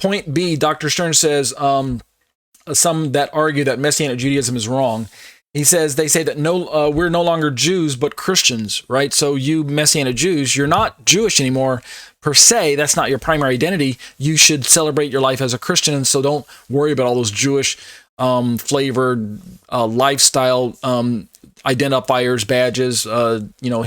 Point B, Dr. Stern says some that argue that Messianic Judaism is wrong. He says they say that we're no longer Jews but Christians, right? So you Messianic Jews, you're not Jewish anymore per se. That's not your primary identity. You should celebrate your life as a Christian, and so don't worry about all those Jewish flavored lifestyle identifiers, badges,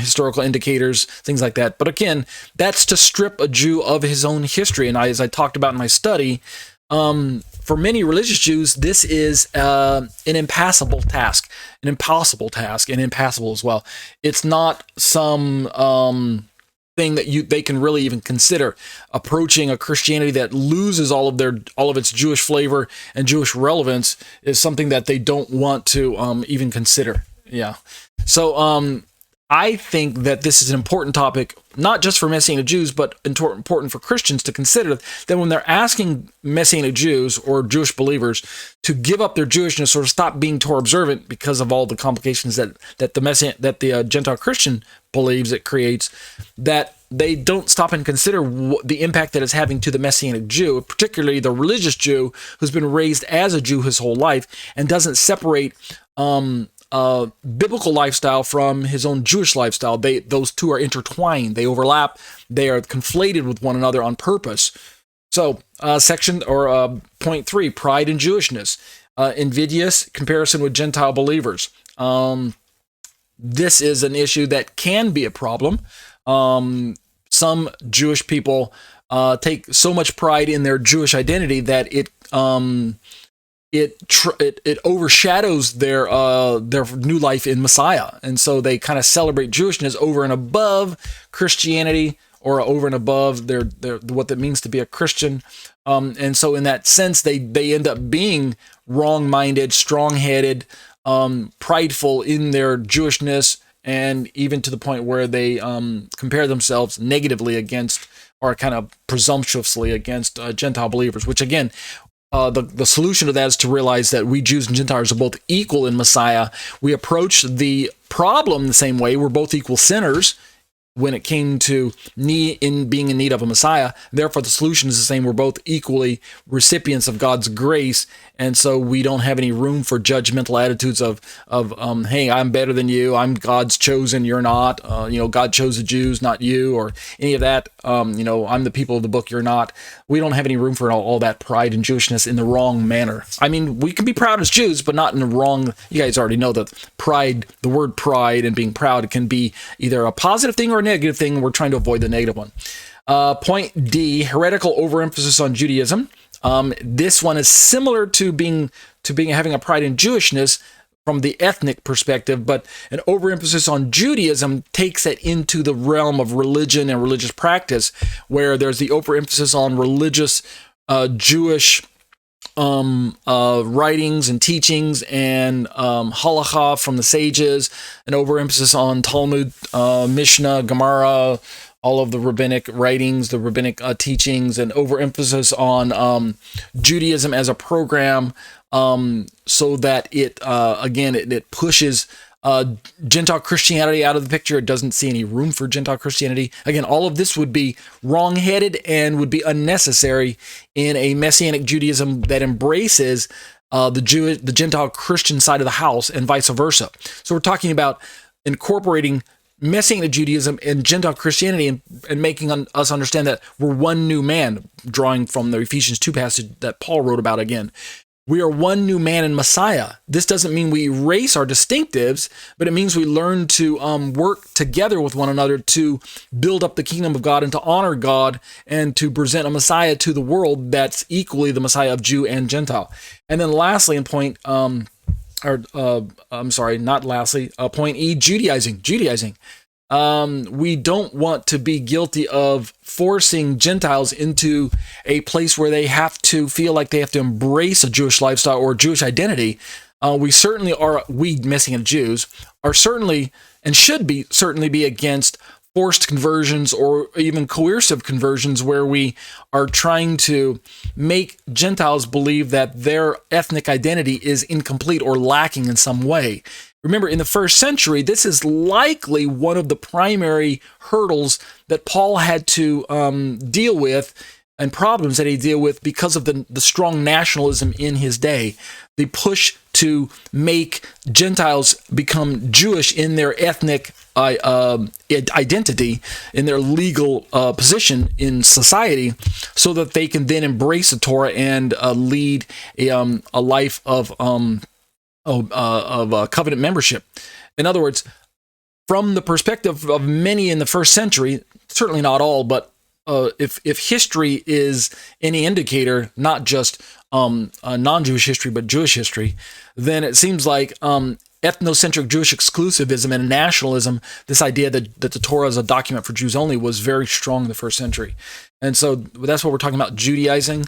historical indicators, things like that. But again, that's to strip a Jew of his own history. And as I talked about in my study, for many religious Jews, this is an impossible task, and impassable as well. It's not some thing that they can really even consider. Approaching a Christianity that loses all of its Jewish flavor and Jewish relevance is something that they don't want to even consider. Yeah. So I think that this is an important topic, not just for Messianic Jews, but important for Christians to consider that when they're asking Messianic Jews or Jewish believers to give up their Jewishness or to stop being Torah observant because of all the complications that the Gentile Christian believes it creates, that they don't stop and consider the impact that it's having to the Messianic Jew, particularly the religious Jew who's been raised as a Jew his whole life and doesn't separate biblical lifestyle from his own Jewish lifestyle. Those two are intertwined. They overlap. They are conflated with one another on purpose. So, point 3, pride in Jewishness, invidious comparison with Gentile believers. This is an issue that can be a problem. Some Jewish people take so much pride in their Jewish identity that it overshadows their new life in Messiah, and so they kind of celebrate Jewishness over and above Christianity, or over and above their what that means to be a Christian. And so in that sense, they end up being wrong-minded, strong-headed, prideful in their Jewishness, and even to the point where they compare themselves negatively against, or kind of presumptuously against, Gentile believers, which again, the solution to that is to realize that we Jews and Gentiles are both equal in Messiah. We approach the problem the same way. We're both equal sinners when it came to being in need of a Messiah. Therefore, the solution is the same. We're both equally recipients of God's grace, and so we don't have any room for judgmental attitudes of hey, I'm better than you, I'm God's chosen, you're not, God chose the Jews, not you, or any of that, I'm the people of the book, you're not. We don't have any room for all that pride and Jewishness in the wrong manner. I mean, we can be proud as Jews, but not in the wrong. You guys already know that pride, the word pride and being proud, can be either a positive thing or a negative thing. We're trying to avoid the negative one. Point D, heretical overemphasis on Judaism. This one is similar to having a pride in Jewishness from the ethnic perspective, but an overemphasis on Judaism takes it into the realm of religion and religious practice, where there's the overemphasis on religious Jewish writings and teachings and halakha from the sages, an overemphasis on Talmud, Mishnah, Gemara, all of the rabbinic writings, the rabbinic teachings, and overemphasis on Judaism as a program, so that it pushes Gentile Christianity out of the picture. It doesn't see any room for Gentile Christianity. Again, all of this would be wrong-headed and would be unnecessary in a Messianic Judaism that embraces the Gentile Christian side of the house, and vice versa. So we're talking about incorporating Messianic Judaism and Gentile Christianity, and making us understand that we're one new man, drawing from the Ephesians 2 passage that Paul wrote about again. We are one new man in Messiah. This doesn't mean we erase our distinctives, but it means we learn to work together with one another to build up the kingdom of God and to honor God and to present a Messiah to the world that's equally the Messiah of Jew and Gentile. And then lastly, in point, point E, Judaizing. We don't want to be guilty of forcing Gentiles into a place where they have to feel like they have to embrace a Jewish lifestyle or Jewish identity. We Messianic Jews are certainly, and should be certainly be, against forced conversions or even coercive conversions, where we are trying to make Gentiles believe that their ethnic identity is incomplete or lacking in some way. Remember, in the first century, this is likely one of the primary hurdles that Paul had to deal with and problems that he deal with because of the strong nationalism in his day, the push to make Gentiles become Jewish in their ethnic identity, in their legal position in society, so that they can then embrace the Torah and lead a life of covenant membership. In other words, from the perspective of many in the first century, certainly not all, but if history is any indicator, not just non-Jewish history, but Jewish history, then it seems like ethnocentric Jewish exclusivism and nationalism, this idea that the Torah is a document for Jews only, was very strong in the first century. And so that's what we're talking about, Judaizing,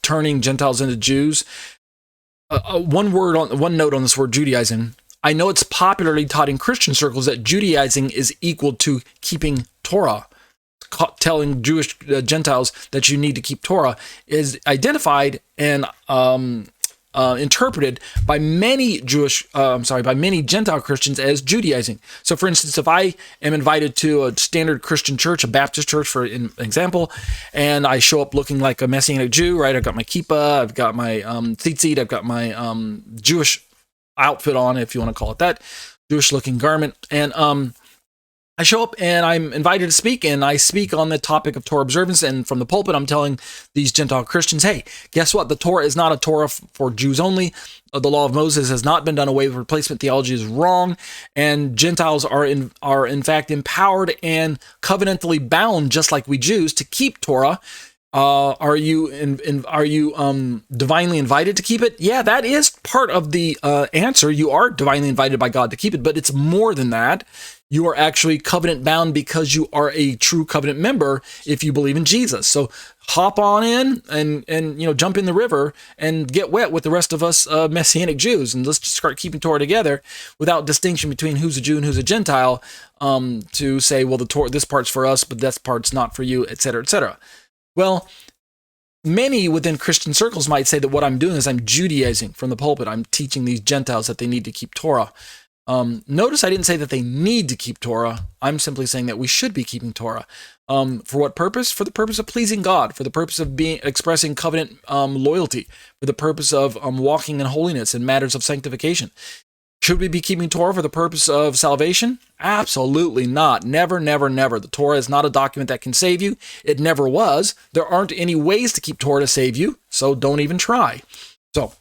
turning Gentiles into Jews. One note on this word Judaizing. I know it's popularly taught in Christian circles that Judaizing is equal to keeping Torah. Telling Jewish Gentiles that you need to keep Torah is identified and interpreted by many Gentile Christians as Judaizing. So, for instance, if I am invited to a standard Christian church, a Baptist church, for an example, and I show up looking like a Messianic Jew, right? I've got my kippah, I've got my tzitzit, I've got my Jewish outfit on, if you want to call it that, Jewish-looking garment, and I show up and I'm invited to speak, and I speak on the topic of Torah observance, and from the pulpit I'm telling these Gentile Christians, hey, guess what? The Torah is not a Torah for Jews only. The law of Moses has not been done away with. Replacement theology is wrong, and Gentiles are in fact empowered and covenantally bound, just like we Jews, to keep Torah. Are you divinely invited to keep it? Yeah, that is part of the answer. You are divinely invited by God to keep it, but it's more than that. You are actually covenant bound because you are a true covenant member if you believe in Jesus. So hop on in and jump in the river and get wet with the rest of us Messianic Jews, and let's just start keeping Torah together without distinction between who's a Jew and who's a Gentile, to say, well, the Torah, this part's for us, but that part's not for you, etc., etc. Well, many within Christian circles might say that what I'm doing is I'm Judaizing from the pulpit. I'm teaching these Gentiles that they need to keep Torah. Notice I didn't say that they need to keep Torah. I'm simply saying that we should be keeping Torah. For what purpose? For the purpose of pleasing God, for the purpose of expressing covenant loyalty, for the purpose of walking in holiness in matters of sanctification. Should we be keeping Torah for the purpose of salvation? Absolutely not. Never, never, never. The Torah is not a document that can save you. It never was. There aren't any ways to keep Torah to save you, so don't even try. So,